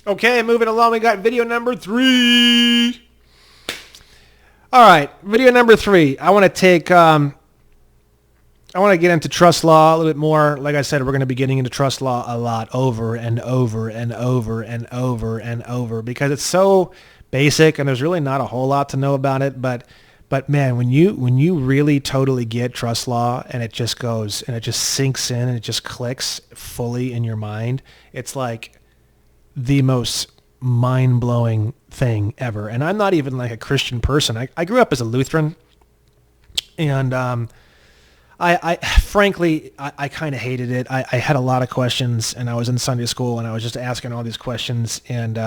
Okay, moving along, we got video number 3. All right, video number 3. I want to get into trust law a little bit more. Like I said, we're going to be getting into trust law a lot over and over and over and over and over because it's so basic and there's really not a whole lot to know about it. But man, when you really totally get trust law and it just goes and it just sinks in and it just clicks fully in your mind, it's like the most mind-blowing thing ever. And I'm not even like a Christian person. I grew up as a Lutheran, and I frankly kind of hated it. I had a lot of questions, and I was in Sunday school, and I was just asking all these questions, and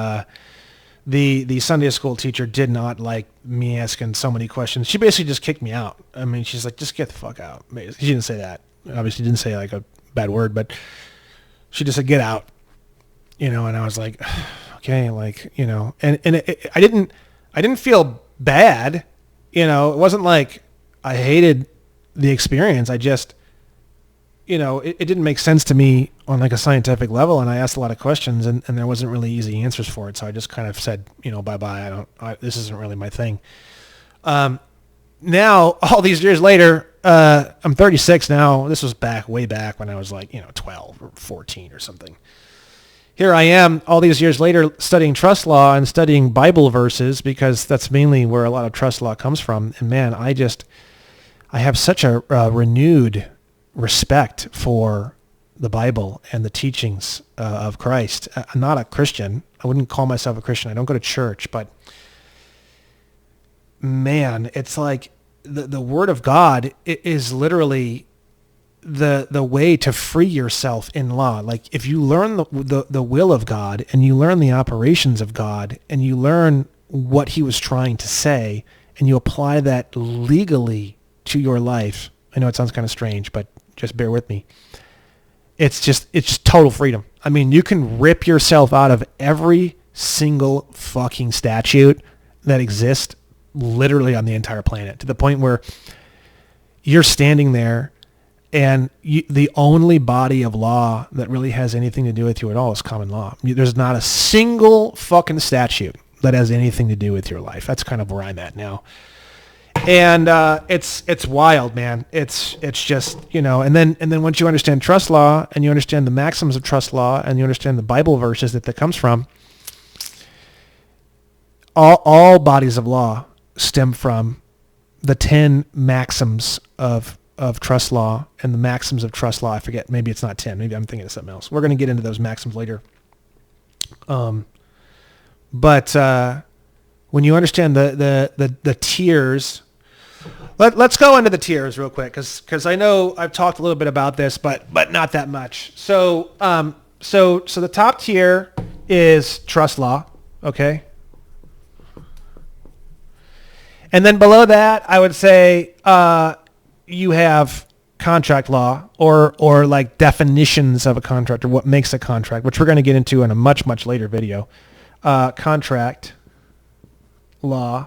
the Sunday school teacher did not like me asking so many questions. She basically just kicked me out. I mean, she's like, just get the fuck out. She didn't say that. Obviously didn't say like a bad word, but she just said, get out. And I was like, okay, like, and I didn't feel bad. It wasn't like I hated the experience. I just, it didn't make sense to me on like a scientific level. And I asked a lot of questions and there wasn't really easy answers for it. So I just kind of said, bye-bye. This isn't really my thing. Now all these years later, I'm 36 now. This was way back when I was like, 12 or 14 or something. Here I am all these years later studying trust law and studying Bible verses because that's mainly where a lot of trust law comes from. And man, I have such a renewed respect for the Bible and the teachings of Christ. I'm not a Christian. I wouldn't call myself a Christian. I don't go to church, but man, it's like the Word of God is literally the way to free yourself in law. Like if you learn the will of God and you learn the operations of God and you learn what he was trying to say and you apply that legally to your life. I know it sounds kind of strange, but just bear with me. It's just total freedom. I mean, you can rip yourself out of every single fucking statute that exists literally on the entire planet to the point where you're standing there and the only body of law that really has anything to do with you at all is common law. There's not a single fucking statute that has anything to do with your life. That's kind of where I'm at now. And it's wild, man. It's just, and then once you understand trust law and you understand the maxims of trust law and you understand the Bible verses that comes from, all bodies of law stem from the 10 maxims of trust law and the maxims of trust law. I forget. Maybe it's not 10. Maybe I'm thinking of something else. We're going to get into those maxims later. But when you understand the tiers, let's go into the tiers real quick because I know I've talked a little bit about this, but not that much. So the top tier is trust law. Okay. And then below that, I would say, you have contract law or like definitions of a contract or what makes a contract, which we're going to get into in a much, much later video. Contract law.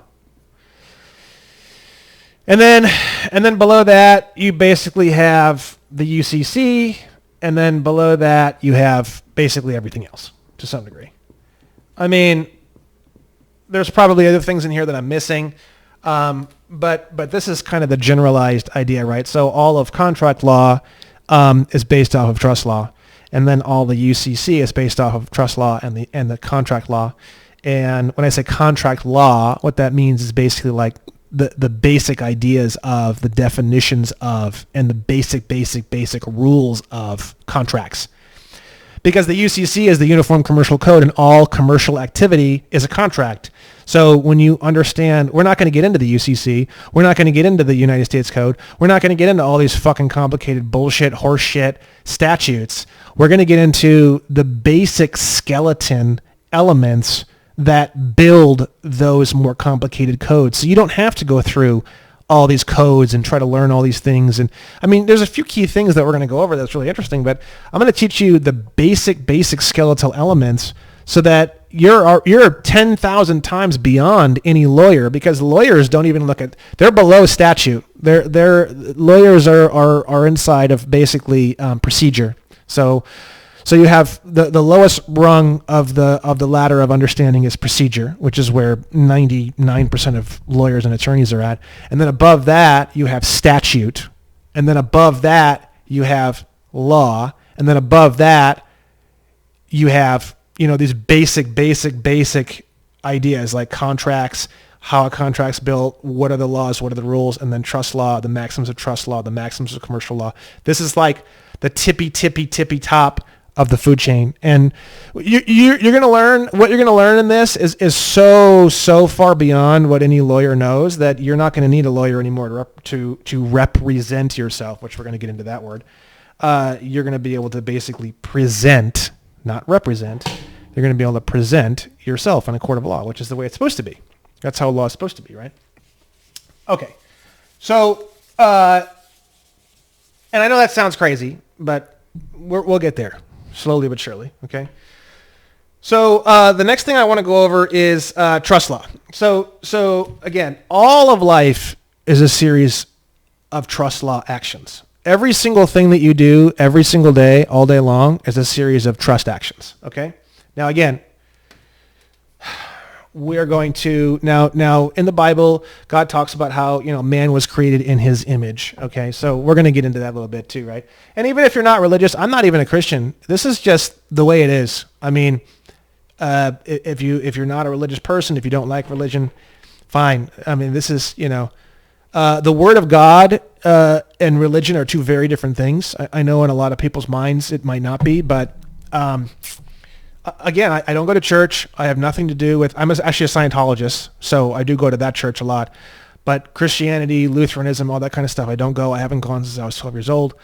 And then below that, you basically have the UCC. And then below that, you have basically everything else to some degree. I mean, there's probably other things in here that I'm missing. But this is kind of the generalized idea, right? So all of contract law is based off of trust law, and then all the UCC is based off of trust law and the contract law. And when I say contract law, what that means is basically like the basic ideas of the definitions of and the basic rules of contracts. Because the UCC is the Uniform Commercial Code, and all commercial activity is a contract. So when you understand, we're not going to get into the UCC. We're not going to get into the United States Code. We're not going to get into all these fucking complicated bullshit, horseshit statutes. We're going to get into the basic skeleton elements that build those more complicated codes. So you don't have to go through all these codes and try to learn all these things. And I mean, there's a few key things that we're going to go over that's really interesting, but I'm going to teach you the basic skeletal elements so that you're 10,000 times beyond any lawyer, because lawyers don't even look at, they're below statute. They're lawyers are inside of basically procedure. So So you have the lowest rung of the ladder of understanding is procedure, which is where 99% of lawyers and attorneys are at. And then above that, you have statute. And then above that, you have law. And then above that, you have, these basic ideas like contracts, how a contract's built, what are the laws, what are the rules, and then trust law, the maxims of trust law, the maxims of commercial law. This is like the tippy top of the food chain. And you're going to learn, what you're going to learn in this is so far beyond what any lawyer knows, that you're not going to need a lawyer anymore to represent yourself, which we're going to get into that word. You're going to be able to basically present, not represent. You're going to be able to present yourself in a court of law, which is the way it's supposed to be. That's how law is supposed to be, right? Okay. So, and I know that sounds crazy, but we'll get there slowly but surely, okay? So the next thing I want to go over is trust law. So again, all of life is a series of trust law actions. Every single thing that you do every single day, all day long, is a series of trust actions, okay? Now, again, we're going to, now in the Bible, God talks about how, man was created in his image, okay? So we're going to get into that a little bit too, right? And even if you're not religious, I'm not even a Christian. This is just the way it is. I mean, if you're not a religious person, if you don't like religion, fine. I mean, this is, the word of God and religion are two very different things. I know in a lot of people's minds it might not be, but again, I don't go to church. I have nothing to do with, actually a Scientologist, so I do go to that church a lot. But Christianity, Lutheranism, all that kind of stuff, I don't go. I haven't gone since I was 12 years old.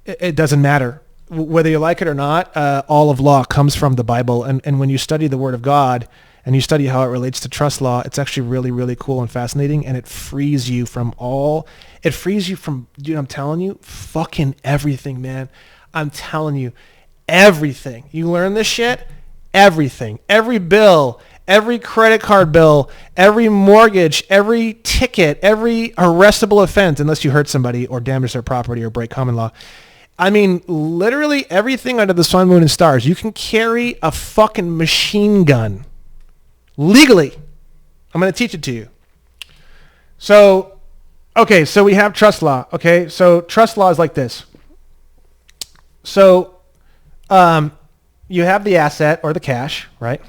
It doesn't matter. Whether you like it or not, all of law comes from the Bible. And when you study the Word of God and you study how it relates to trust law, it's actually really, really cool and fascinating. And it frees you from, dude, I'm telling you, fucking everything, man. I'm telling you. Everything. You learn this shit, everything. Every bill, every credit card bill, every mortgage, every ticket, every arrestable offense, unless you hurt somebody or damage their property or break common law. I mean, literally everything under the sun, moon, and stars. You can carry a fucking machine gun legally. I'm going to teach it to you. So, okay, so we have trust law. Okay, so trust law is like this. So, you have the asset or the cash, right?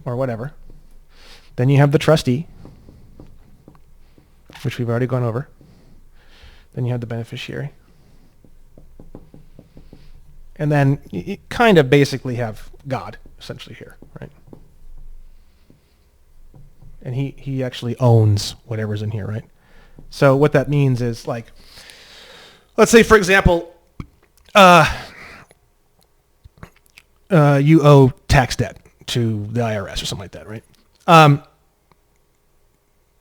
Or whatever. Then you have the trustee, which we've already gone over. Then you have the beneficiary. And then you kind of basically have God essentially here, right? And he actually owns whatever's in here, right? So what that means is, like, let's say, for example, you owe tax debt to the IRS or something like that, right?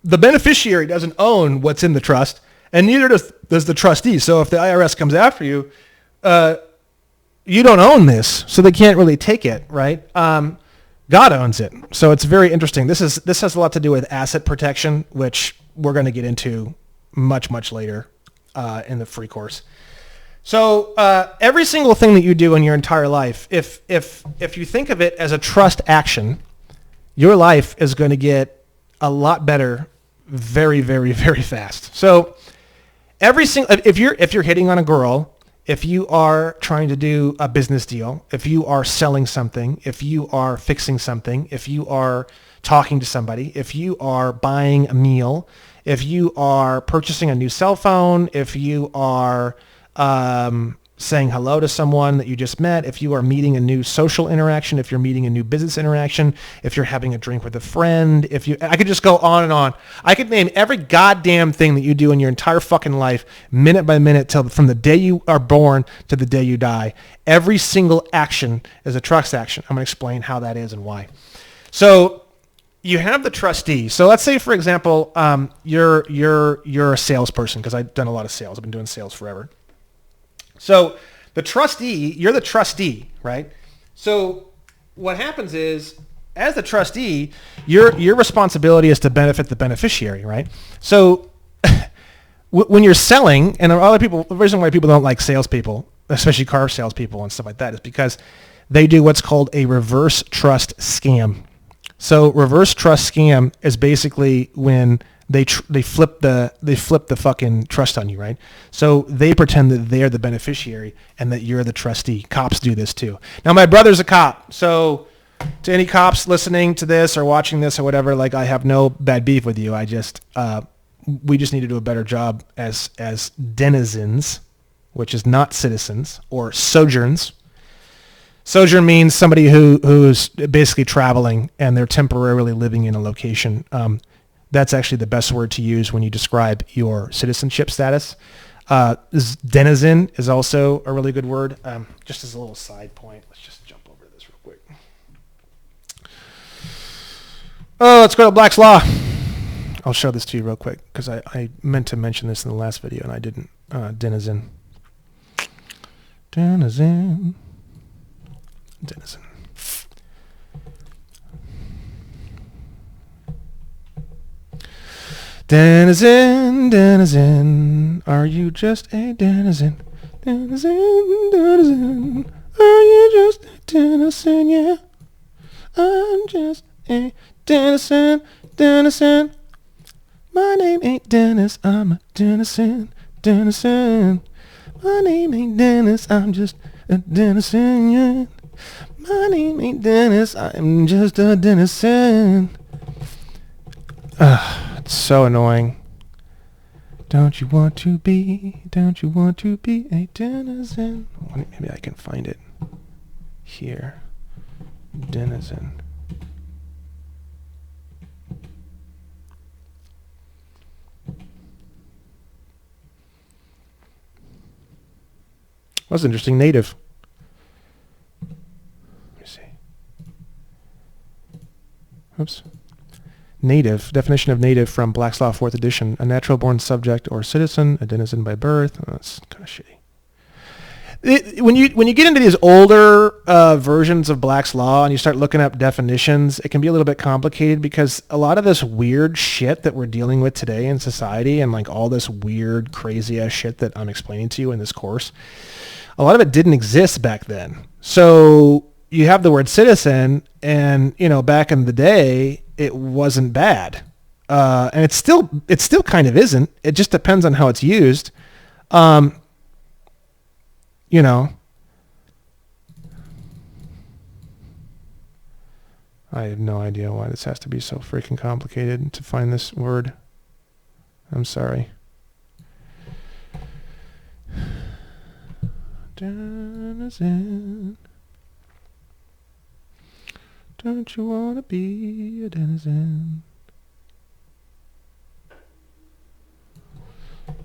The beneficiary doesn't own what's in the trust, and neither does the trustee. So if the IRS comes after you, you don't own this, so they can't really take it, right? God owns it. So it's very interesting. This has a lot to do with asset protection, which we're going to get into much later in the free course. So every single thing that you do in your entire life, if you think of it as a trust action, your life is going to get a lot better very, very, very fast. So if you're hitting on a girl, if you are trying to do a business deal, if you are selling something, if you are fixing something, if you are talking to somebody, if you are buying a meal, if you are purchasing a new cell phone, if you are saying hello to someone that you just met, if you are meeting a new social interaction, if you're meeting a new business interaction, if you're having a drink with a friend, I could just go on and on. I could name every goddamn thing that you do in your entire fucking life, minute by minute, from the day you are born to the day you die. Every single action is a trust action. I'm going to explain how that is and why. So you have the trustee. So let's say, for example, you're a salesperson, because I've done a lot of sales. I've been doing sales forever. So the trustee, you're the trustee, right? So what happens is, as the trustee, your responsibility is to benefit the beneficiary, right? So when you're selling, and a lot of people, the reason why people don't like salespeople especially car salespeople and stuff like that, is because they do what's called a reverse trust scam. So reverse trust scam is basically when they flip the fucking trust on you, right? So they pretend that they're the beneficiary and that you're the trustee. Cops do this too. Now my brother's a cop, so to any cops listening to this or watching this or whatever, like, I have no bad beef with you. I just we just need to do a better job as denizens, which is not citizens, or sojourns. Sojourn means somebody who's basically traveling and they're temporarily living in a location. That's actually the best word to use when you describe your citizenship status. Denizen is also a really good word. Just as a little side point, let's just jump over this real quick. Oh, let's go to Black's Law. I'll show this to you real quick because I meant to mention this in the last video and I didn't. Denizen. Denizen. Denizen. Denizen, denizen, are you just a denizen? Denizen, denizen, are you just a denizen? Yeah, I'm just a denizen, denizen. My name ain't Dennis, I'm a denizen, denizen. My name ain't Dennis, I'm just a denizen. Yeah, my name ain't Dennis, I'm just a denizen. It's so annoying. Don't you want to be a denizen? Maybe I can find it here. Denizen. That's interesting. Native. Let me see. Oops. Native, definition of native from Black's Law 4th edition, a natural born subject or citizen, a denizen by birth. Oh, that's kind of shitty. When you get into these older versions of Black's Law and you start looking up definitions, it can be a little bit complicated because a lot of this weird shit that we're dealing with today in society and like all this weird, crazy ass shit that I'm explaining to you in this course, a lot of it didn't exist back then. So you have the word citizen and, you know, back in the day, it wasn't bad. And it still kind of isn't. It just depends on how it's used. You know, I have no idea why this has to be so freaking complicated to find this word. I'm sorry. Denizen. Don't you want to be a denizen?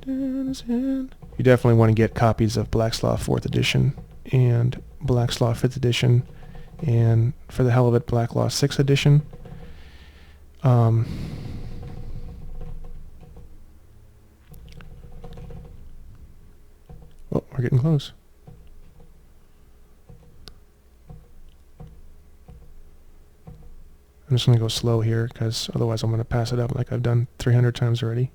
Denizen. You definitely want to get copies of Black's Law 4th edition and Black's Law 5th edition and, for the hell of it, Black Law 6th edition. Oh, we're getting close. I'm just going to go slow here because otherwise I'm going to pass it up like I've done 300 times already.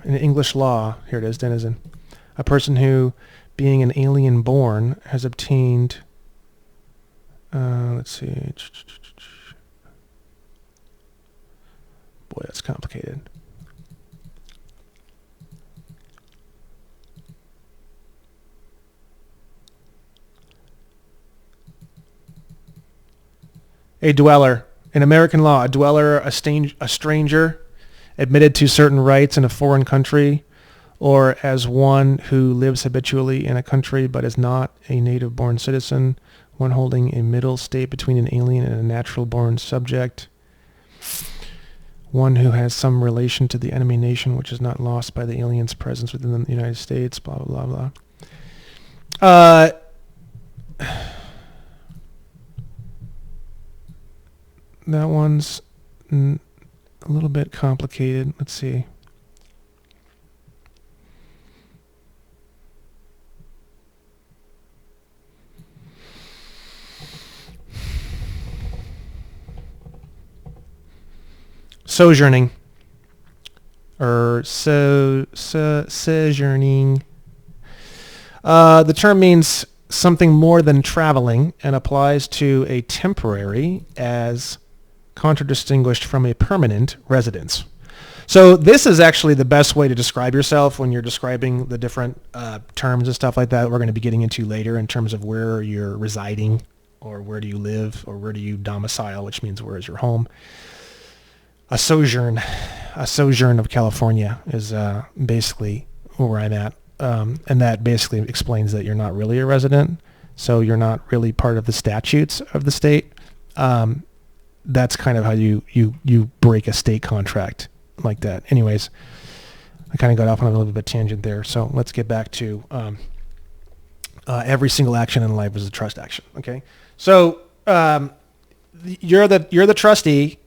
In English law, here it is, denizen. A person who, being an alien born, has obtained, let's see. Boy, that's complicated. A dweller. In American law, a dweller, a stranger, admitted to certain rights in a foreign country, or as one who lives habitually in a country but is not a native-born citizen, one holding a middle state between an alien and a natural-born subject, one who has some relation to the enemy nation which is not lost by the alien's presence within the United States, blah, blah, blah, blah. That one's a little bit complicated. Let's see. sojourning or sojourning. The term means something more than traveling and applies to a temporary as contradistinguished from a permanent residence. So this is actually the best way to describe yourself when you're describing the different terms and stuff like that we're going to be getting into later in terms of where you're residing or where do you live or where do you domicile, which means where is your home. A sojourn of California is basically where I'm at. And that basically explains that you're not really a resident, so you're not really part of the statutes of the state. That's kind of how you break a state contract like that. Anyways, I kind of got off on a little bit of a tangent there, so let's get back to every single action in life is a trust action. Okay, so you're the trustee.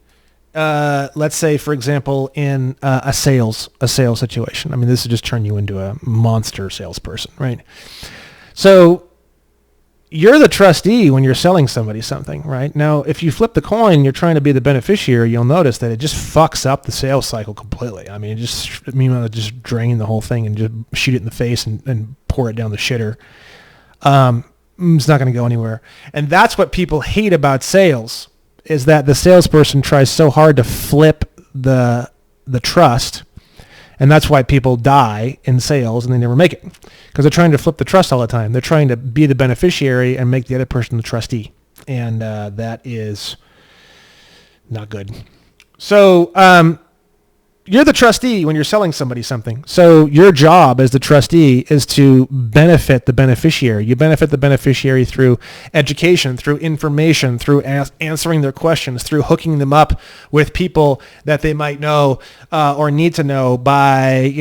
Let's say, for example, in a sales situation. I mean, this would just turn you into a monster salesperson, right? So you're the trustee when you're selling somebody something, right? Now, if you flip the coin, you're trying to be the beneficiary, you'll notice that it just fucks up the sales cycle completely. I mean, just drain the whole thing and just shoot it in the face and pour it down the shitter. It's not going to go anywhere. And that's what people hate about sales, is that the salesperson tries so hard to flip the trust, and that's why people die in sales and they never make it, because they're trying to flip the trust all the time. They're trying to be the beneficiary and make the other person the trustee, and that is not good. So you're the trustee when you're selling somebody something. So your job as the trustee is to benefit the beneficiary. You benefit the beneficiary through education, through information, through answering their questions, through hooking them up with people that they might know or need to know by,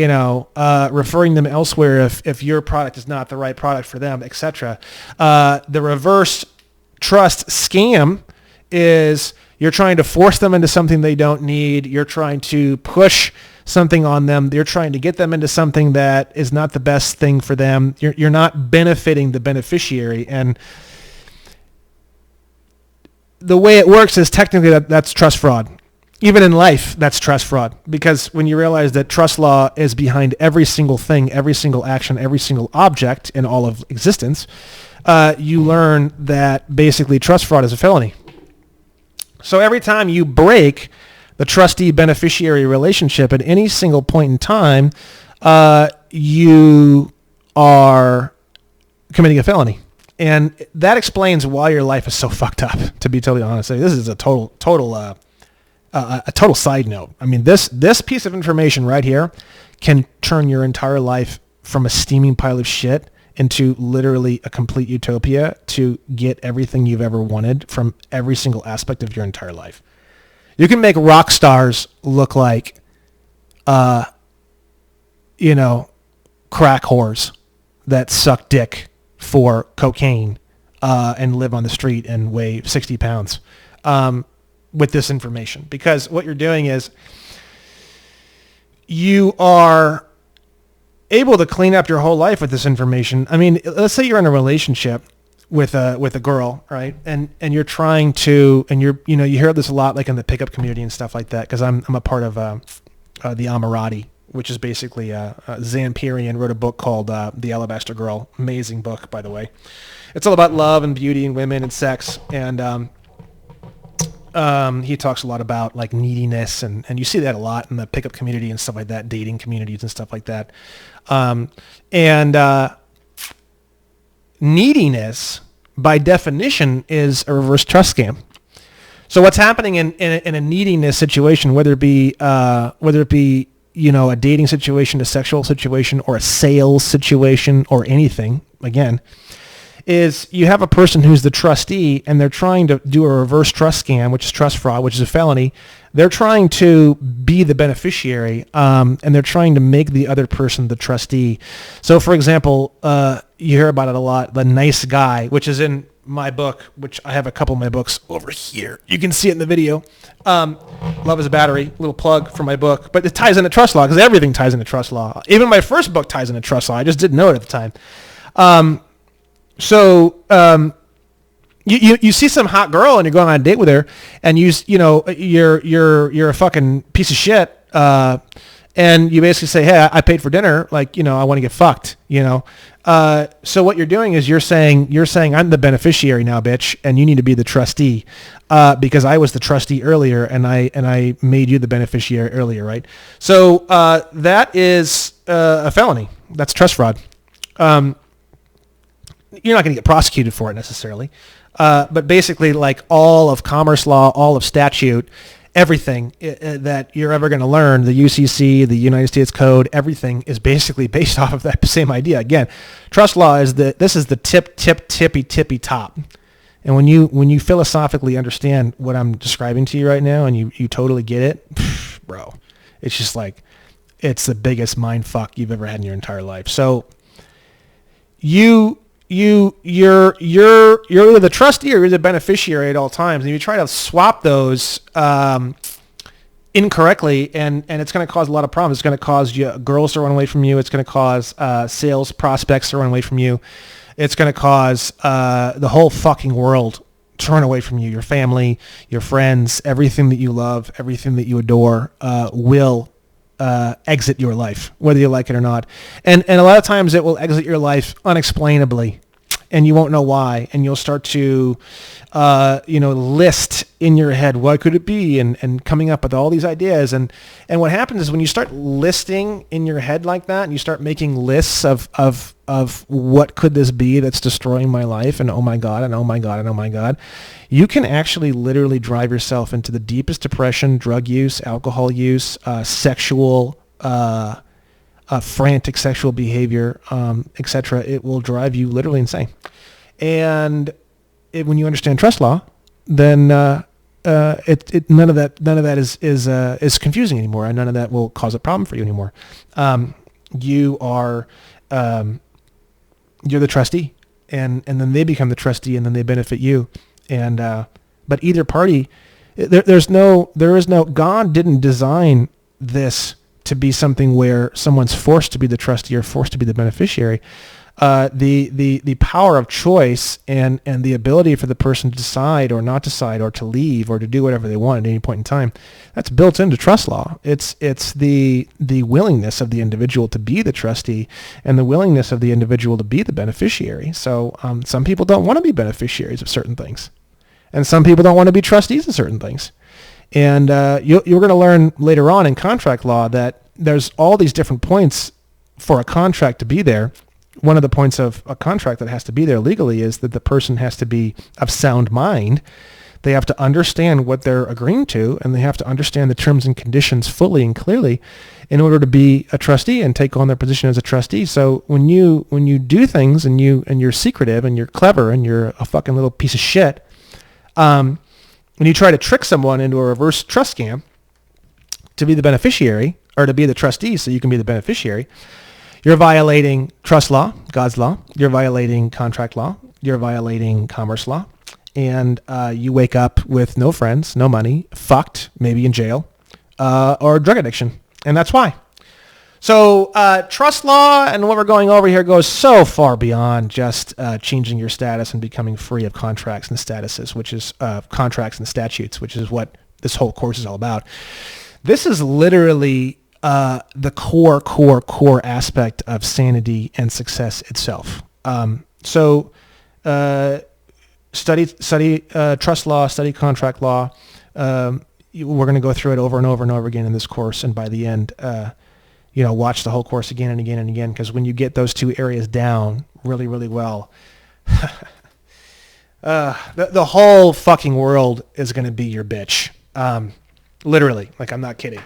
referring them elsewhere if your product is not the right product for them, etc. The reverse trust scam is you're trying to force them into something they don't need. You're trying to push something on them. You're trying to get them into something that is not the best thing for them. You're not benefiting the beneficiary. And the way it works is technically that's trust fraud. Even in life, that's trust fraud. Because when you realize that trust law is behind every single thing, every single action, every single object in all of existence, you learn that basically trust fraud is a felony. So every time you break the trustee-beneficiary relationship at any single point in time, you are committing a felony. And that explains why your life is so fucked up, to be totally honest. This is a total side note. I mean, this piece of information right here can turn your entire life from a steaming pile of shit into literally a complete utopia to get everything you've ever wanted from every single aspect of your entire life. You can make rock stars look like, crack whores that suck dick for cocaine and live on the street and weigh 60 pounds with this information. Because what you're doing is you are able to clean up your whole life with this information. I mean, let's say you're in a relationship with a girl, right? And you're trying to, and you hear this a lot, like in the pickup community and stuff like that, because I'm a part of the Amirati, which is basically Zampirian wrote a book called The Alabaster Girl. Amazing book, by the way. It's all about love and beauty and women and sex, and he talks a lot about like neediness, and you see that a lot in the pickup community and stuff like that, dating communities and stuff like that. Neediness, by definition, is a reverse trust scam. So what's happening in a neediness situation, whether it be a dating situation, a sexual situation, or a sales situation, or anything, again, is you have a person who's the trustee and they're trying to do a reverse trust scam, which is trust fraud, which is a felony. They're trying to be the beneficiary, and they're trying to make the other person the trustee. So, for example, you hear about it a lot, the nice guy, which is in my book, which I have a couple of my books over here. You can see it in the video. Love is a Battery, little plug for my book. But it ties into trust law, because everything ties into trust law. Even my first book ties into trust law. I just didn't know it at the time. So You see some hot girl and you're going on a date with her, and you're a fucking piece of shit, and you basically say, hey, I paid for dinner, like, I want to get fucked, so what you're doing is you're saying I'm the beneficiary now, bitch, and you need to be the trustee, because I was the trustee earlier, and I made you the beneficiary earlier, right? So that is a felony. That's trust fraud. You're not going to get prosecuted for it necessarily. But basically, like all of commerce law, all of statute, everything that you're ever going to learn, the UCC, the United States Code, everything is basically based off of that same idea. Again, trust law is the tippy top. And when you philosophically understand what I'm describing to you right now, and you totally get it, bro, it's just like, it's the biggest mind fuck you've ever had in your entire life. So you're either the trustee or you're the beneficiary at all times, and you try to swap those incorrectly, and it's going to cause a lot of problems. It's going to cause girls to run away from you. It's going to cause sales prospects to run away from you. It's going to cause the whole fucking world to run away from you. Your family, your friends, everything that you love, everything that you adore will exit your life, whether you like it or not. And a lot of times it will exit your life unexplainably, and you won't know why. And you'll start to, list in your head, what could it be? And coming up with all these ideas. And what happens is when you start listing in your head like that, and you start making lists of what could this be that's destroying my life, and oh my God, and oh my God, and oh my God, you can actually literally drive yourself into the deepest depression, drug use, alcohol use, sexual, frantic sexual behavior, etc. It will drive you literally insane. And when you understand trust law, then none of that is confusing anymore, and none of that will cause a problem for you anymore. You're the trustee, and then they become the trustee, and then they benefit you. And but either party, there is no God didn't design this to be something where someone's forced to be the trustee or forced to be the beneficiary. The power of choice and the ability for the person to decide or not decide or to leave or to do whatever they want at any point in time, that's built into trust law. It's the willingness of the individual to be the trustee and the willingness of the individual to be the beneficiary. So some people don't want to be beneficiaries of certain things, and some people don't want to be trustees of certain things. And you're going to learn later on in contract law that there's all these different points for a contract to be there. One of the points of a contract that has to be there legally is that the person has to be of sound mind. They have to understand what they're agreeing to, and they have to understand the terms and conditions fully and clearly in order to be a trustee and take on their position as a trustee. So when you do things and you're secretive and you're clever and you're a fucking little piece of shit, when you try to trick someone into a reverse trust scam to be the beneficiary or to be the trustee so you can be the beneficiary, you're violating trust law, God's law. You're violating contract law. You're violating commerce law. And you wake up with no friends, no money, fucked, maybe in jail, or drug addiction. And that's why. So trust law and what we're going over here goes so far beyond just changing your status and becoming free of contracts and statuses, which is contracts and statutes, which is what this whole course is all about. This is literally the core aspect of sanity and success itself. So study trust law, study contract law. We're going to go through it over and over and over again in this course, and by the end, watch the whole course again and again and again, because when you get those two areas down really, really well, the whole fucking world is going to be your bitch. Literally, like, I'm not kidding.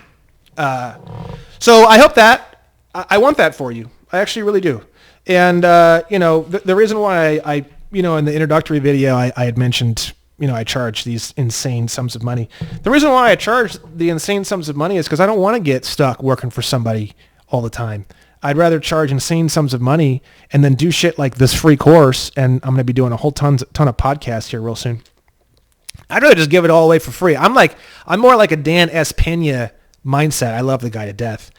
So I hope that, I want that for you. I actually really do. And, the reason why I in the introductory video, I had mentioned, I charge these insane sums of money. The reason why I charge the insane sums of money is because I don't want to get stuck working for somebody all the time. I'd rather charge insane sums of money and then do shit like this free course. And I'm going to be doing a whole ton of podcasts here real soon. I'd rather just give it all away for free. I'm more like a Dan S. Pena mindset. I love the guy to death.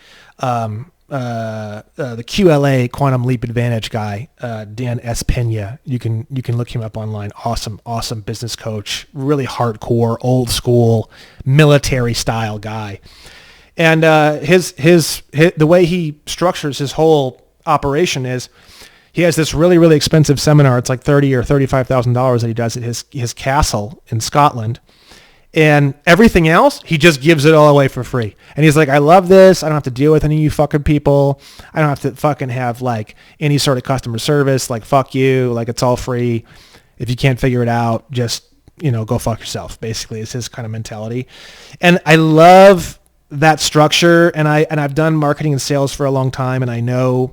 the QLA Quantum Leap Advantage guy, Dan S. Pena. You can look him up online. Awesome business coach. Really hardcore, old school, military style guy. And his the way he structures his whole operation is he has this really, really expensive seminar. It's like $30,000 or $35,000 that he does at his castle in Scotland. And everything else, he just gives it all away for free. And he's like, I love this. I don't have to deal with any of you fucking people. I don't have to fucking have like any sort of customer service. Like, fuck you. Like, it's all free. If you can't figure it out, just, go fuck yourself. Basically, is his kind of mentality. And I love that structure. And I've done marketing and sales for a long time. And I know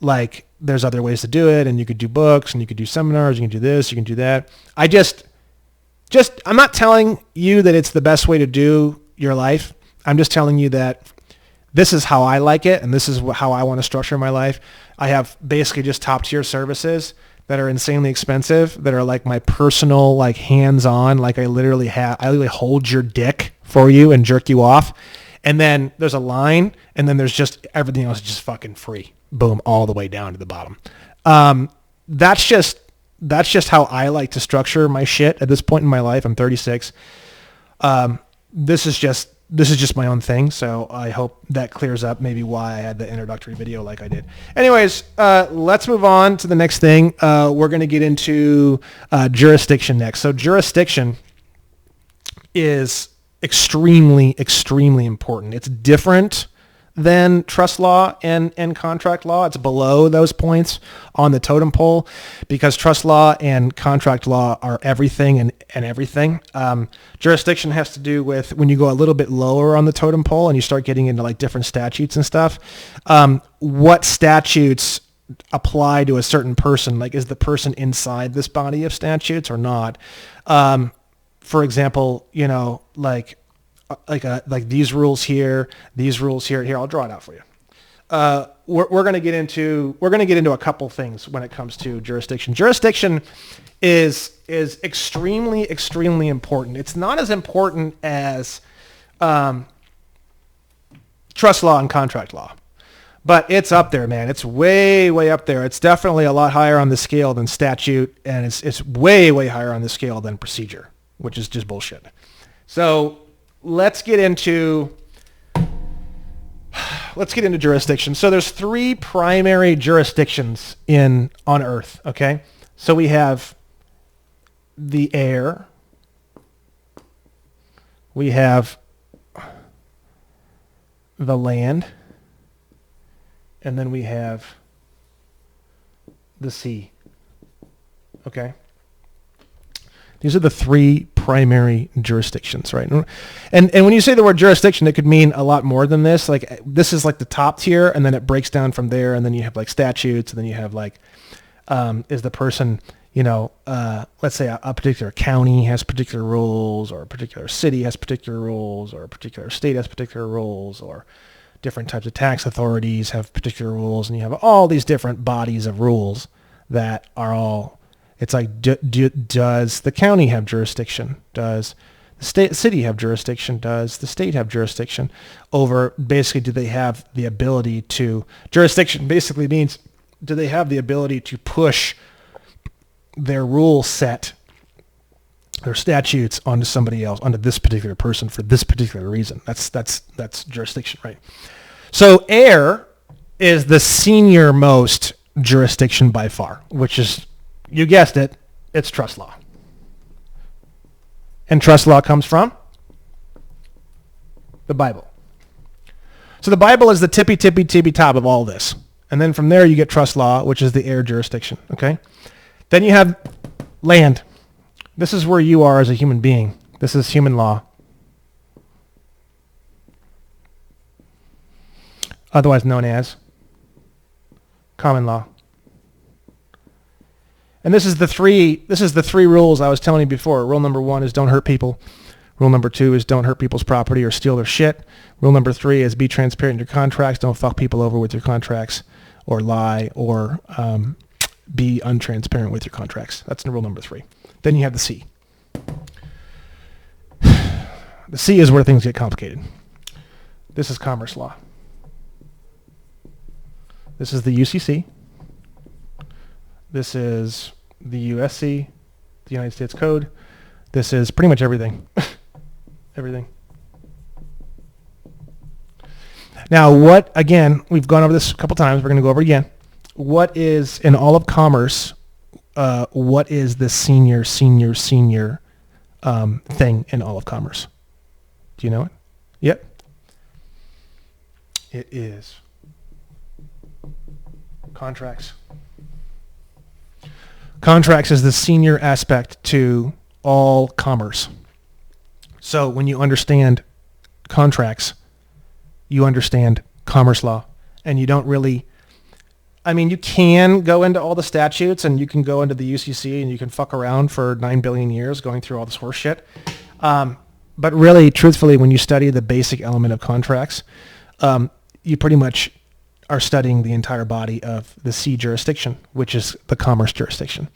like there's other ways to do it. And you could do books and you could do seminars. You can do this. You can do that. I'm not telling you that it's the best way to do your life. I'm just telling you that this is how I like it, and this is how I want to structure my life. I have basically just top tier services that are insanely expensive, that are like my personal, like hands-on, like I literally hold your dick for you and jerk you off. And then there's a line, and then there's just everything else is just fucking free. Boom, all the way down to the bottom. That's just how I like to structure my shit at this point in my life. I'm 36. This is just my own thing. So I hope that clears up maybe why I had the introductory video like I did. Anyways, let's move on to the next thing. We're going to get into jurisdiction next. So jurisdiction is extremely, extremely important. It's different than trust law and contract law. It's below those points on the totem pole because trust law and contract law are everything and everything. Jurisdiction has to do with when you go a little bit lower on the totem pole and you start getting into like different statutes and stuff. What statutes apply to a certain person? Like, is the person inside this body of statutes or not? For example, like these rules here, these rules here. Here, I'll draw it out for you. We're going to get into a couple things when it comes to jurisdiction. Jurisdiction is extremely, extremely important. It's not as important as trust law and contract law, but it's up there, man. It's way, way up there. It's definitely a lot higher on the scale than statute, and it's way, way higher on the scale than procedure, which is just bullshit. So let's get into jurisdiction. So there's three primary jurisdictions on Earth, okay? So we have the air, we have the land, and then we have the sea, okay? These are the three primary jurisdictions, right? And when you say the word jurisdiction, it could mean a lot more than this. Like, this is like the top tier, and then it breaks down from there, and then you have like statutes, and then you have like, is the person, let's say a particular county has particular rules, or a particular city has particular rules, or a particular state has particular rules, or different types of tax authorities have particular rules, and you have all these different bodies of rules that are all. It's like, does the county have jurisdiction? Does the city have jurisdiction? Does the state have jurisdiction over, basically, do they have the ability to, jurisdiction basically means, do they have the ability to push their rule set, their statutes onto somebody else, onto this particular person for this particular reason? That's jurisdiction, right? So air is the senior most jurisdiction by far, which is, you guessed it, it's trust law. And trust law comes from the Bible. So the Bible is the tippy top of all this. And then from there you get trust law, which is the air jurisdiction, okay? Then you have land. This is where you are as a human being. This is human law. Otherwise known as common law. And this is the three rules I was telling you before. Rule number 1 is don't hurt people. Rule number 2 is don't hurt people's property or steal their shit. Rule number 3 is be transparent in your contracts. Don't fuck people over with your contracts or lie or be untransparent with your contracts. That's rule number 3. Then you have the C. The C is where things get complicated. This is commerce law. This is the UCC. This is the USC, the United States Code. This is pretty much everything. Everything. Now, what, again, we've gone over this a couple times. We're going to go over it again. What is, in all of commerce, what is the senior thing in all of commerce? Do you know it? Yep. It is contracts. Contracts is the senior aspect to all commerce. So when you understand contracts, you understand commerce law, and you don't really, I mean, you can go into all the statutes and you can go into the UCC and you can fuck around for 9 billion years going through all this horse shit. But really, truthfully, when you study the basic element of contracts, you pretty much are studying the entire body of the C jurisdiction, which is the commerce jurisdiction.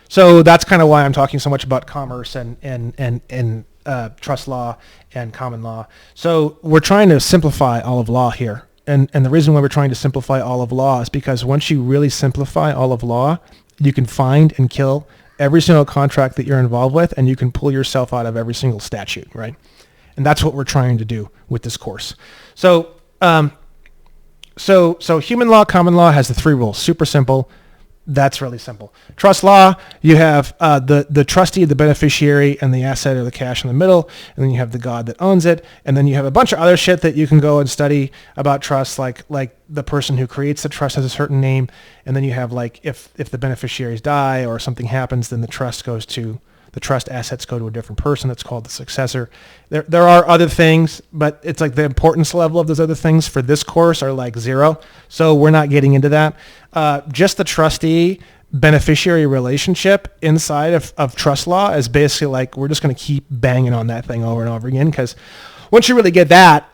So that's kind of why I'm talking so much about commerce and trust law and common law. So we're trying to simplify all of law here. And the reason why we're trying to simplify all of law is because once you really simplify all of law, you can find and kill every single contract that you're involved with, and you can pull yourself out of every single statute, right? And that's what we're trying to do with this course. So human law, common law has the 3 rules. Super simple. That's really simple. Trust law, you have the trustee, the beneficiary, and the asset or the cash in the middle, and then you have the God that owns it, and then you have a bunch of other shit that you can go and study about trust, like the person who creates the trust has a certain name, and then you have like if the beneficiaries die or something happens, then the trust assets go to a different person. That's called the successor. There are other things, but it's like the importance level of those other things for this course are like 0. So we're not getting into that. Just the trustee beneficiary relationship inside of trust law is basically like, we're just going to keep banging on that thing over and over again. Because once you really get that,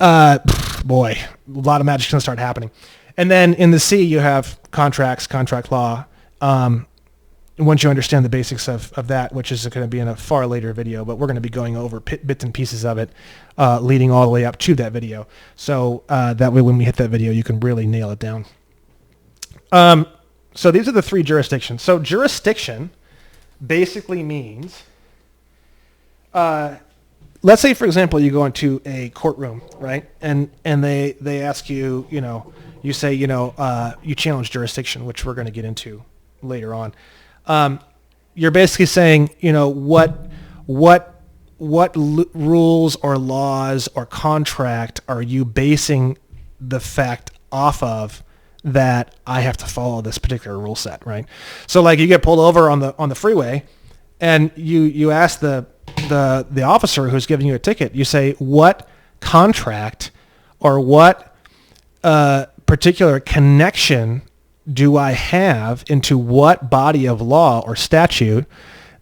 boy, a lot of magic's going to start happening. And then in the C, you have contracts, contract law. Once you understand the basics of that, which is going to be in a far later video, but we're going to be going over bits and pieces of it, leading all the way up to that video. So that way when we hit that video, you can really nail it down. So these are the 3 jurisdictions. So jurisdiction basically means, let's say, for example, you go into a courtroom, right? And they ask you, you say, you challenge jurisdiction, which we're going to get into later on. You're basically saying, what rules or laws or contract are you basing the fact off of that I have to follow this particular rule set, right? So like you get pulled over on the freeway, and you ask the officer who's giving you a ticket, you say, what contract or what particular connection do I have into what body of law or statute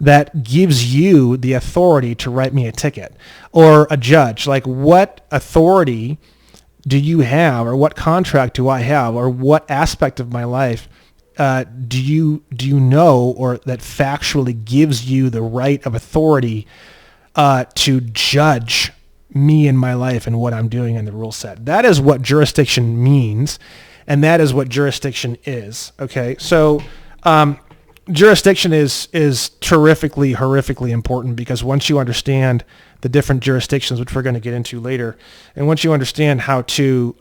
that gives you the authority to write me a ticket? Or a judge, like what authority do you have, or what contract do I have, or what aspect of my life do you know, or that factually gives you the right of authority to judge me in my life and what I'm doing in the rule set? That is what jurisdiction means. And that is what jurisdiction is. Okay, so jurisdiction is terrifically, horrifically important, because once you understand the different jurisdictions, which we're going to get into later, and once you understand how to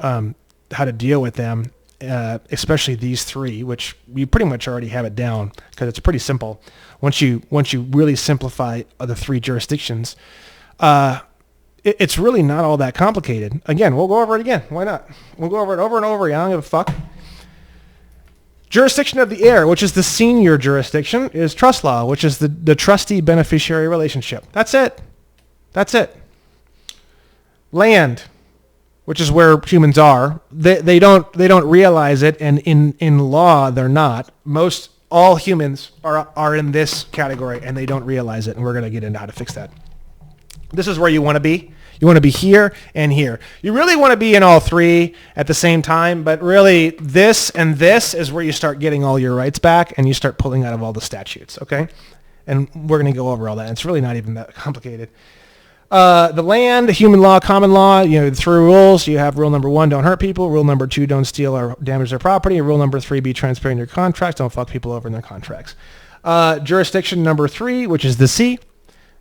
deal with them, especially these 3, which we pretty much already have it down because it's pretty simple. Once you really simplify the 3 jurisdictions, it's really not all that complicated. Again, we'll go over it again. Why not? We'll go over it over and over again. I don't give a fuck. Jurisdiction of the heir, which is the senior jurisdiction, is trust law, which is the trustee-beneficiary relationship. That's it. That's it. Land, which is where humans are. They don't realize it, and in law they're not. All humans are in this category, and they don't realize it, and we're going to get into how to fix that. This is where you want to be. You want to be here and here. You really want to be in all 3 at the same time, but really this and this is where you start getting all your rights back, and you start pulling out of all the statutes, okay? And we're going to go over all that. It's really not even that complicated. The land, human law, common law, the three rules. You have rule number 1, don't hurt people. Rule number 2, don't steal or damage their property. Rule number 3, be transparent in your contracts. Don't fuck people over in their contracts. Jurisdiction number 3, which is the sea.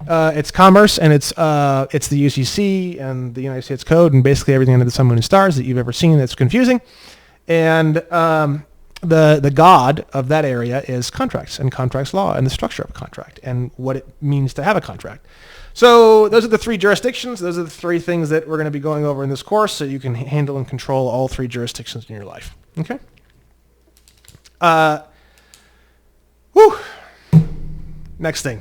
It's commerce, and it's the UCC and the United States Code, and basically everything under the sun, moon, and stars that you've ever seen that's confusing. And the god of that area is contracts and contracts law and the structure of a contract and what it means to have a contract. So those are the 3 jurisdictions. Those are the 3 things that we're going to be going over in this course, so you can handle and control all 3 jurisdictions in your life. Okay? Next thing.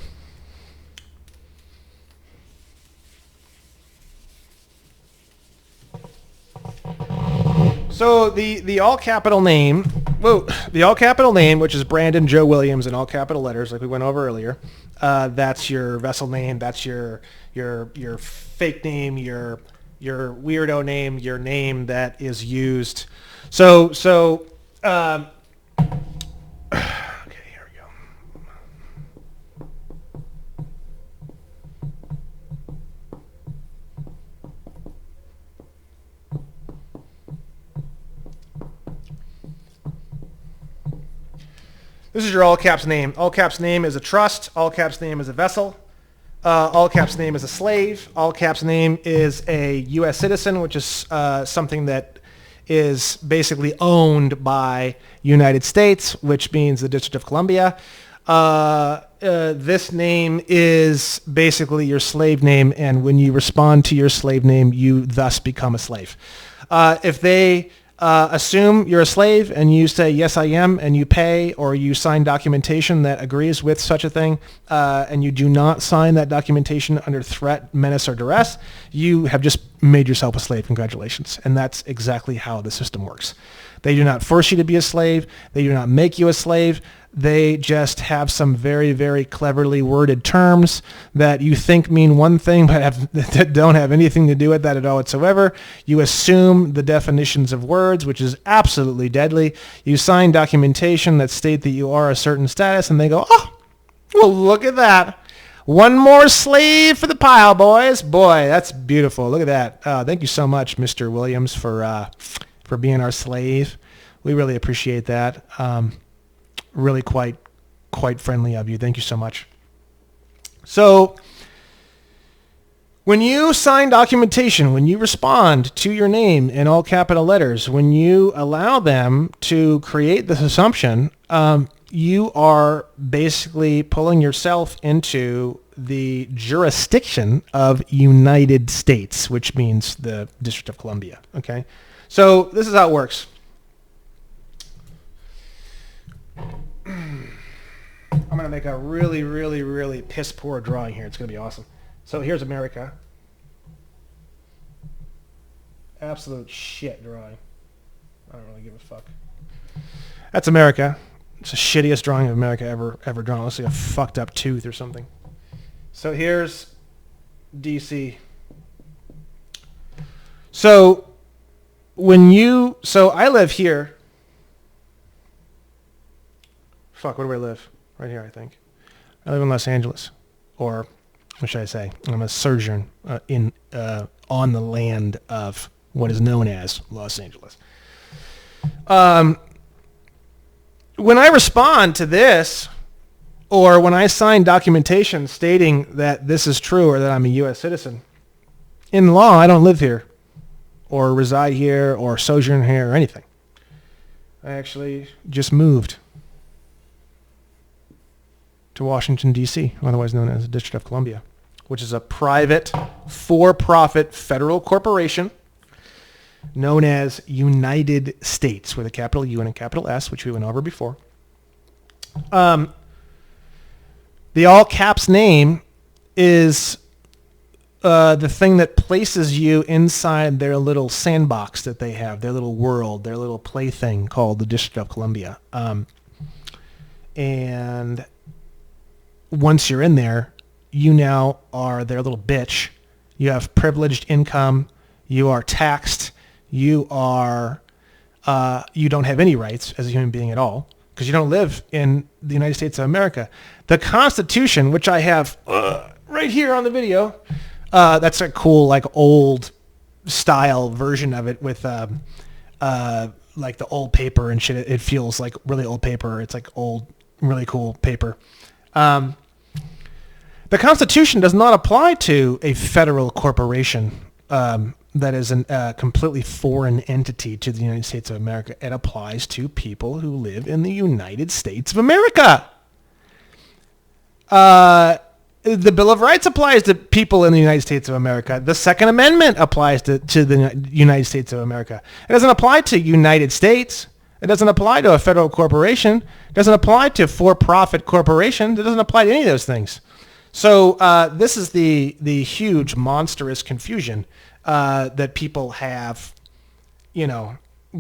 So the all capital name, which is Brandon Joe Williams in all capital letters, like we went over earlier. That's your vessel name. That's your fake name, your weirdo name, your name that is used. Okay, here we go. This is your all caps name. All caps name is a trust. All caps name is a vessel. All caps name is a slave. All caps name is a U.S. citizen, which is something that is basically owned by United States, which means the District of Columbia. This name is basically your slave name, and when you respond to your slave name, you thus become a slave. If they assume you're a slave and you say, yes, I am, and you pay or you sign documentation that agrees with such a thing, and you do not sign that documentation under threat, menace, or duress, you have just made yourself a slave. Congratulations. And that's exactly how the system works. They do not force you to be a slave. They do not make you a slave. They just have some very, very cleverly worded terms that you think mean one thing, but that don't have anything to do with that at all whatsoever. You assume the definitions of words, which is absolutely deadly. You sign documentation that state that you are a certain status, and they go, oh, well, look at that. One more slave for the pile, boys. Boy, that's beautiful. Look at that. Thank you so much, Mr. Williams, for being our slave. We really appreciate that. Really quite friendly of you. Thank you so much. So when you sign documentation, when you respond to your name in all capital letters, when you allow them to create this assumption, you are basically pulling yourself into the jurisdiction of United States, which means the District of Columbia. Okay? So this is how it works. I'm going to make a really, really, really piss poor drawing here. It's going to be awesome. So here's America. Absolute shit drawing. I don't really give a fuck. That's America. It's the shittiest drawing of America ever drawn. It looks like a fucked up tooth or something. So here's DC. So I live here. Fuck, where do I live? Right here, I think. I live in Los Angeles, or what should I say? I'm a sojourn on the land of what is known as Los Angeles. When I respond to this, or when I sign documentation stating that this is true or that I'm a U.S. citizen, in law, I don't live here, or reside here, or sojourn here, or anything. I actually just moved to Washington, D.C., otherwise known as the District of Columbia, which is a private, for-profit federal corporation known as United States, with a capital U and a capital S, which we went over before. The all caps name is the thing that places you inside their little sandbox that they have, their little world, their little plaything called the District of Columbia. And once you're in there, you now are their little bitch. You have privileged income. You are taxed. You don't have any rights as a human being at all because you don't live in the United States of America. The Constitution, which I have right here on the video, That's a cool, like, old style version of it with like the old paper and shit. It feels like really old paper. It's like old, really cool paper. The Constitution does not apply to a federal corporation that is a completely foreign entity to the United States of America. It applies to people who live in the United States of America. The Bill of Rights applies to people in the United States of America. The Second Amendment applies to the United States of America. It doesn't apply to United States. It doesn't apply to a federal corporation. It doesn't apply to for-profit corporations. It doesn't apply to any of those things. So this is the huge, monstrous confusion that people have,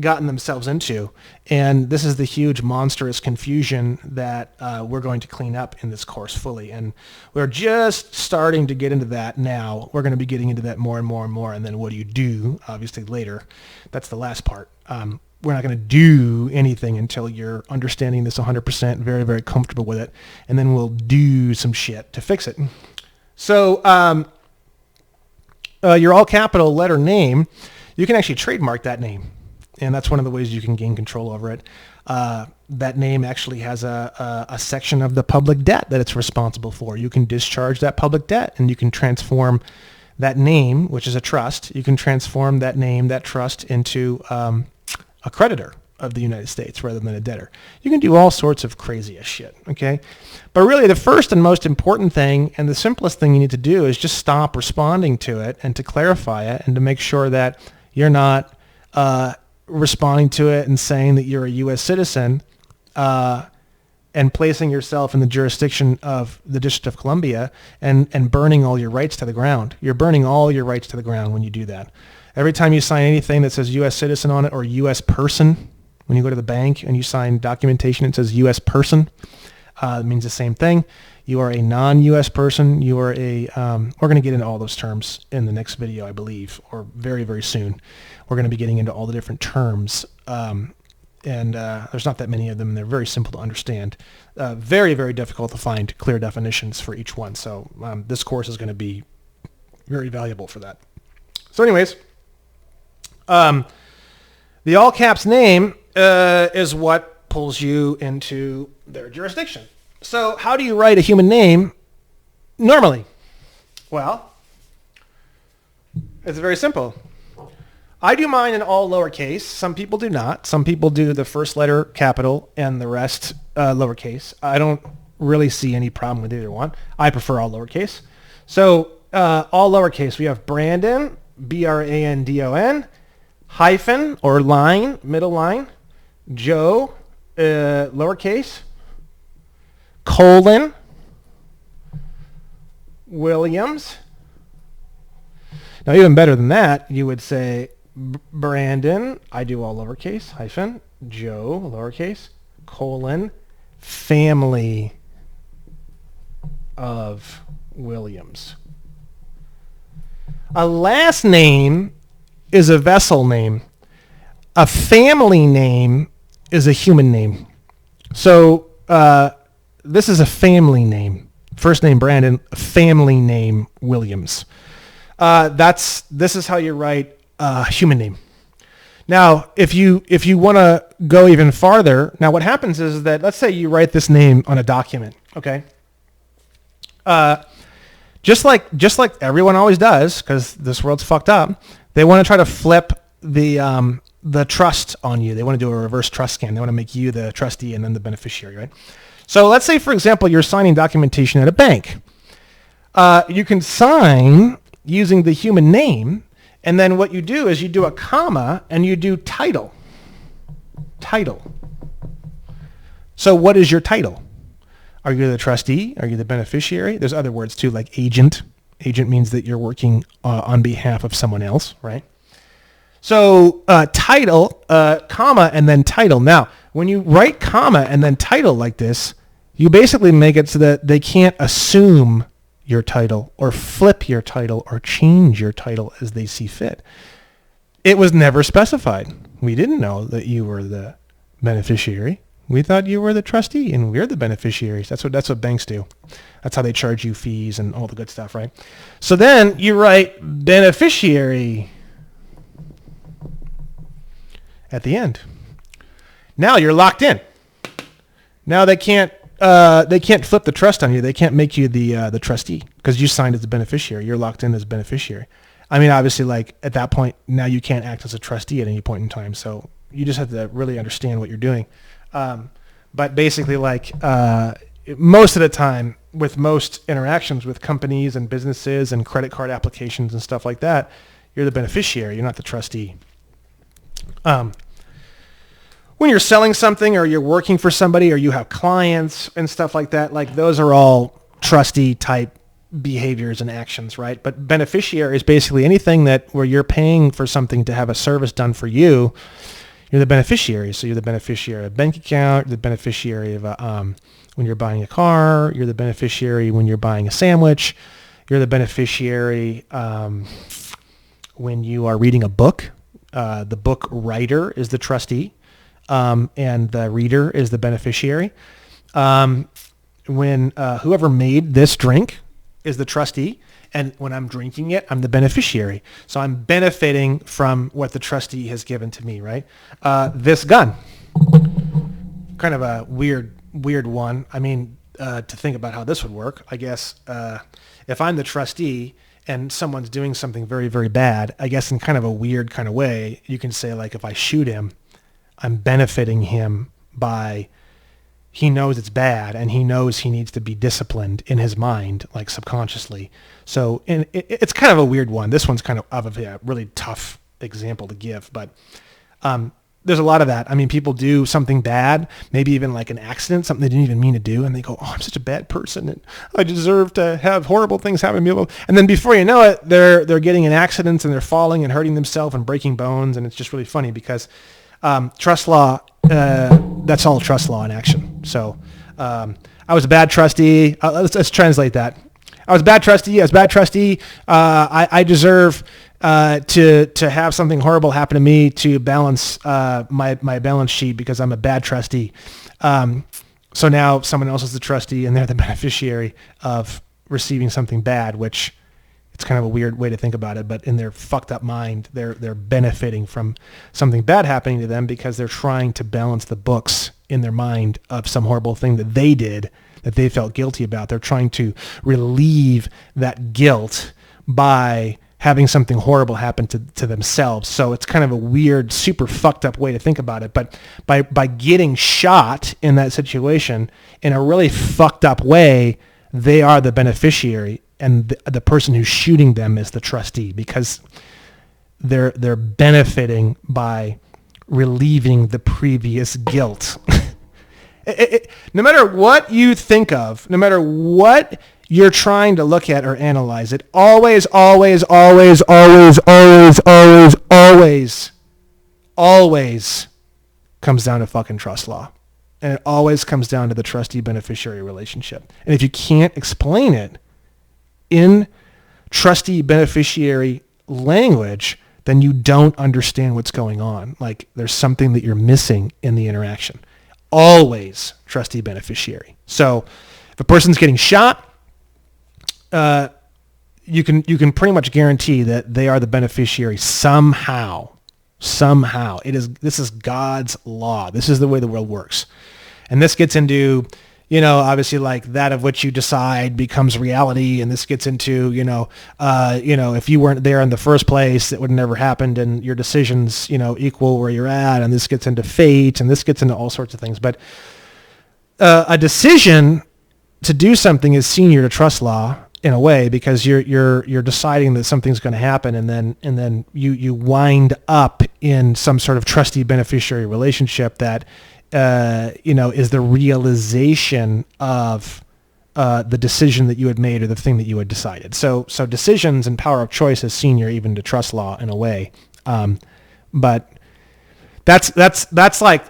gotten themselves into. And this is the huge, monstrous confusion that we're going to clean up in this course fully. And we're just starting to get into that now. We're going to be getting into that more and more and more. And then what do you do, obviously, later? That's the last part. We're not going to do anything until you're understanding this 100%, very, very comfortable with it. And then we'll do some shit to fix it. So your all capital letter name, you can actually trademark that name. And that's one of the ways you can gain control over it. That name actually has a section of the public debt that it's responsible for. You can discharge that public debt, and you can transform that name, which is a trust. You can transform that name, that trust, into a creditor of the United States rather than a debtor. You can do all sorts of crazy ass shit, okay? But really the first and most important thing and the simplest thing you need to do is just stop responding to it and to clarify it and to make sure that you're not responding to it and saying that you're a U.S. citizen and placing yourself in the jurisdiction of the District of Columbia and burning all your rights to the ground. You're burning all your rights to the ground when you do that. Every time you sign anything that says U.S. citizen on it or U.S. person, when you go to the bank and you sign documentation that says U.S. person, it means the same thing. You are a non-U.S. person. You are a, we're going to get into all those terms in the next video, I believe, or very, very soon. We're going to be getting into all the different terms. And there's not that many of them. They're very simple to understand. Very, very difficult to find clear definitions for each one. So this course is going to be very valuable for that. So anyways, the all caps name is what pulls you into their jurisdiction. So how do you write a human name normally? Well, it's very simple. I do mine in all lowercase. Some people do not. Some people do the first letter capital and the rest lowercase. I don't really see any problem with either one. I prefer all lowercase. So all lowercase. We have Brandon, Brandon, hyphen or line, middle line, Joe, lowercase, colon, Williams. Now, even better than that, you would say Brandon, I do all lowercase, hyphen, Joe, lowercase, colon, family of Williams. A last name is a vessel name. A family name is a human name. So this is a family name. First name Brandon, family name Williams. This is how you write a human name. Now, if you want to go even farther, now what happens is that let's say you write this name on a document, okay? Just like everyone always does, because this world's fucked up, they want to try to flip the trust on you. They want to do a reverse trust scan. They want to make you the trustee and then the beneficiary, right? So let's say, for example, you're signing documentation at a bank. You can sign using the human name, and then what you do is you do a comma and you do title. Title. So what is your title? Are you the trustee? Are you the beneficiary? There's other words too, like agent. Agent means that you're working on behalf of someone else, right? So title, comma, and then title. Now, when you write comma and then title like this, you basically make it so that they can't assume your title or flip your title or change your title as they see fit. It was never specified. We didn't know that you were the beneficiary. We thought you were the trustee and we're the beneficiaries. That's what banks do. That's how they charge you fees and all the good stuff, right? So then you write beneficiary at the end. Now you're locked in. Now they can't flip the trust on you. They can't make you the trustee because you signed as the beneficiary. You're locked in as beneficiary. I mean, obviously, like at that point, now you can't act as a trustee at any point in time. So you just have to really understand what you're doing. But basically, like most of the time, with most interactions with companies and businesses and credit card applications and stuff like that, you're the beneficiary. You're not the trustee. When you're selling something or you're working for somebody or you have clients and stuff like that, like those are all trustee type behaviors and actions, right? But beneficiary is basically anything that where you're paying for something to have a service done for you, you're the beneficiary. So you're the beneficiary of a bank account, you're the beneficiary of when you're buying a car, you're the beneficiary when you're buying a sandwich, you're the beneficiary when you are reading a book. The book writer is the trustee. And the reader is the beneficiary. When whoever made this drink is the trustee, and when I'm drinking it, I'm the beneficiary. So I'm benefiting from what the trustee has given to me, right? This gun, kind of a weird one. I mean, to think about how this would work, I guess if I'm the trustee and someone's doing something very, very bad, I guess in kind of a weird kind of way, you can say like if I shoot him, I'm benefiting him by he knows it's bad and he knows he needs to be disciplined in his mind, like subconsciously. So it's kind of a weird one. This one's kind of a really tough example to give, but there's a lot of that. I mean, people do something bad, maybe even like an accident, something they didn't even mean to do, and they go, oh, I'm such a bad person and I deserve to have horrible things happen to me. And then before you know it, they're getting in accidents and they're falling and hurting themselves and breaking bones, and it's just really funny because trust law, that's all trust law in action. So I was a bad trustee. Let's translate that. I was a bad trustee. I deserve to have something horrible happen to me to balance my balance sheet because I'm a bad trustee. So now someone else is the trustee and they're the beneficiary of receiving something bad, which it's kind of a weird way to think about it, but in their fucked up mind, they're benefiting from something bad happening to them because they're trying to balance the books in their mind of some horrible thing that they did that they felt guilty about. They're trying to relieve that guilt by having something horrible happen to themselves. So it's kind of a weird, super fucked up way to think about it. But by getting shot in that situation in a really fucked up way, they are the beneficiary. And the person who's shooting them is the trustee because they're benefiting by relieving the previous guilt. No matter what you think of, no matter what you're trying to look at or analyze, it always comes down to fucking trust law. And it always comes down to the trustee-beneficiary relationship. And if you can't explain it in trustee-beneficiary language, then you don't understand what's going on. Like there's something that you're missing in the interaction. Always trustee-beneficiary. So if a person's getting shot, you can pretty much guarantee that they are the beneficiary somehow. This is God's law. This is the way the world works. And this gets into, obviously like that of which you decide becomes reality. And this gets into, if you weren't there in the first place, it would have never happened and your decisions, equal where you're at. And this gets into fate and this gets into all sorts of things. But a decision to do something is senior to trust law in a way because you're deciding that something's going to happen and then you wind up in some sort of trustee beneficiary relationship that is the realization of the decision that you had made or the thing that you had decided. So decisions and power of choice is senior even to trust law in a way. But that's like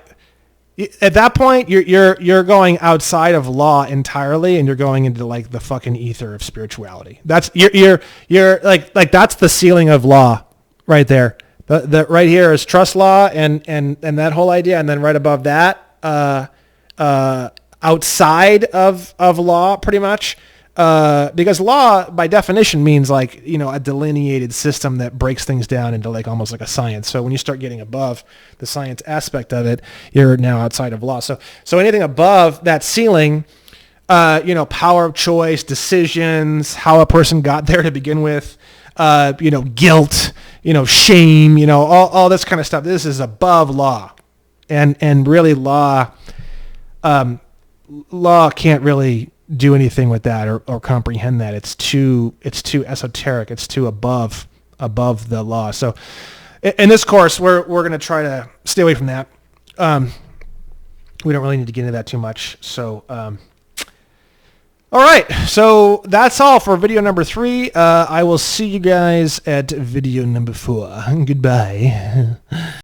at that point you're going outside of law entirely and you're going into like the fucking ether of spirituality. That's you're like that's the ceiling of law right there. The right here is trust law and that whole idea, and then right above that outside of law, pretty much. Because law, by definition, means like, a delineated system that breaks things down into like almost like a science. So when you start getting above the science aspect of it, you're now outside of law. So anything above that ceiling, power of choice, decisions, how a person got there to begin with, guilt, shame, all this kind of stuff. This is above law, and really law can't really do anything with that or comprehend that. It's too esoteric. It's too above the law. So in this course, we're going to try to stay away from that. We don't really need to get into that too much. So, all right. So that's all for video number 3. I will see you guys at video number 4. Goodbye.